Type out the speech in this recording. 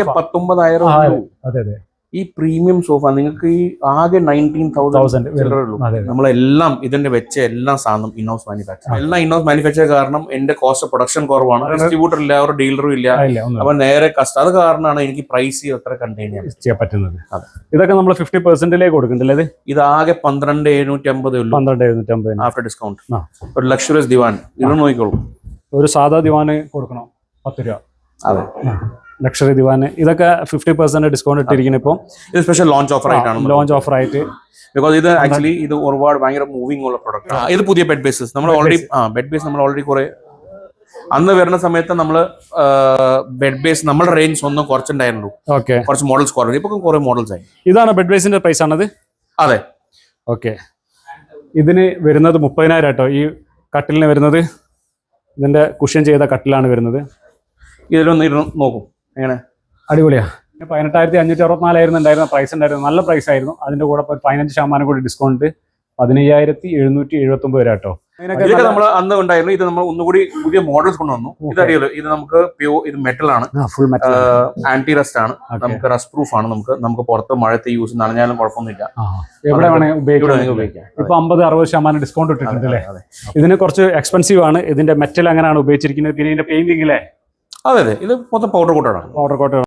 19,000. അതെ അതെ. ഈ പ്രീമിയം സോഫ നിങ്ങൾക്ക് ഈ ആകെ 19,000 നമ്മളെല്ലാം ഇതിന്റെ വെച്ച എല്ലാ സാധനം ഇൻഹൗസ് മാനുഫാക്ചർ. എല്ലാം ഇൻഹൗസ് മാനുഫാക്ചർ കാരണം എന്റെ കോസ്റ്റ് ഓഫ് പ്രൊഡക്ഷൻ കുറവാണ്. ഡിസ്ട്രിബ്യൂട്ടർ ഇല്ല, ഒരു ഡീലറും ഇല്ല. അപ്പൊ നേരെ അത് കാരണമാണ് എനിക്ക് പ്രൈസ് എത്ര കണ്ടെയ്ൻ ചെയ്യാൻ പറ്റുന്നത്. ഇതൊക്കെ നമ്മൾ 50% കൊടുക്കണ്ടല്ലേ? ഇത് ആകെ 12,750 ഉള്ളൂ. 12,750 ആഫ്റ്റർ ഡിസ്കൗണ്ട്. ഒരു ലക്ഷറിയസ് ദിവാൻ ഇത് നോക്കിക്കോളൂ. ഒരു സാധാ ദിവാന് കൊടുക്കണം 10 രൂപ. അതെ, ലക്ഷറി ദിവാന്. ഇതൊക്കെ 50% ഡിസ്കൗണ്ട് ഇട്ടിരിക്കുന്നു. ഇപ്പം ഇത് സ്പെഷ്യൽ ലോഞ്ച് ഓഫർ ആയിട്ടാണ്. ലോഞ്ച് ഓഫർ ആയിട്ട്, ബിക്കോസ് ഇത് ആക്ച്വലി ഇത് ഒരുപാട് ഭയങ്കര മൂവിംഗ് ഉള്ള പ്രൊഡക്റ്റ്. ഇത് പുതിയ ബെഡ് ബേസസ് നമ്മൾ ഓൾറെഡി നമ്മൾ ഓൾറെഡി കുറെ അന്ന് വരുന്ന സമയത്ത് നമ്മൾ ബെഡ് ബേസ് നമ്മുടെ റേഞ്ച് ഒന്നും കുറച്ചുണ്ടായിരുന്നു. ഓക്കെ, കുറച്ച് മോഡൽസ് കുറവ്. ഇപ്പൊ കുറെ മോഡൽസ് ആയി. ഇതാണ് ബെഡ് ബേസിന്റെ പ്രൈസ് ആണത്? അതെ. ഓക്കെ, ഇതിന് വരുന്നത് 30,000 കേട്ടോ. ഈ കട്ടിലിന് വരുന്നത്, ഇതിന്റെ കുഷ്യൻ ചെയ്ത കട്ടിലാണ് വരുന്നത്. ഇതിലൊന്ന് നോക്കും എങ്ങനെ അടിപൊളിയാ. 18,564 ഉണ്ടായിരുന്ന പ്രൈസ് ഉണ്ടായിരുന്നു. നല്ല പ്രൈസ് ആയിരുന്നു. അതിന്റെ കൂടെ 15% കൂടി ഡിസ്കൗണ്ട് 15,779 കേട്ടോ. ഇതൊക്കെ നമ്മൾ അന്ന് ഉണ്ടായിരുന്നു. ഇത് നമ്മൾ ഒന്നുകൂടി പുതിയ മോഡൽസ് കൊണ്ടുവന്നു. ഇതറിയാലോ, ഇത് നമുക്ക് ഇത് മെറ്റൽ ആണ്, ഫുൾ മെറ്റൽ, ആന്റി റസ്റ്റ് ആണ്, നമുക്ക് റസ്റ്റ് പ്രൂഫ് ആണ്. നമുക്ക് പുറത്ത് മഴത്ത് യൂസ് നനഞ്ഞാലും കുഴപ്പമൊന്നുമില്ല, എവിടെ വേണമെങ്കിൽ ഉപയോഗിക്കാം. ഇപ്പൊ 50-60% ഡിസ്കൗണ്ട് ഇട്ടിട്ടുണ്ട് അല്ലേ? ഇതിന് കുറച്ച് എക്സ്പെൻസീവ് ആണ്. ഇതിന്റെ മെറ്റൽ അങ്ങനെയാണ് ഉപയോഗിച്ചിരിക്കുന്നത്. പിന്നെ ഇതിന്റെ പെയിന്റിംഗ് അല്ലേ? അതെ അതെ, ഇത് മൊത്തം പൗഡർ കോട്ടാണ്. Powder coat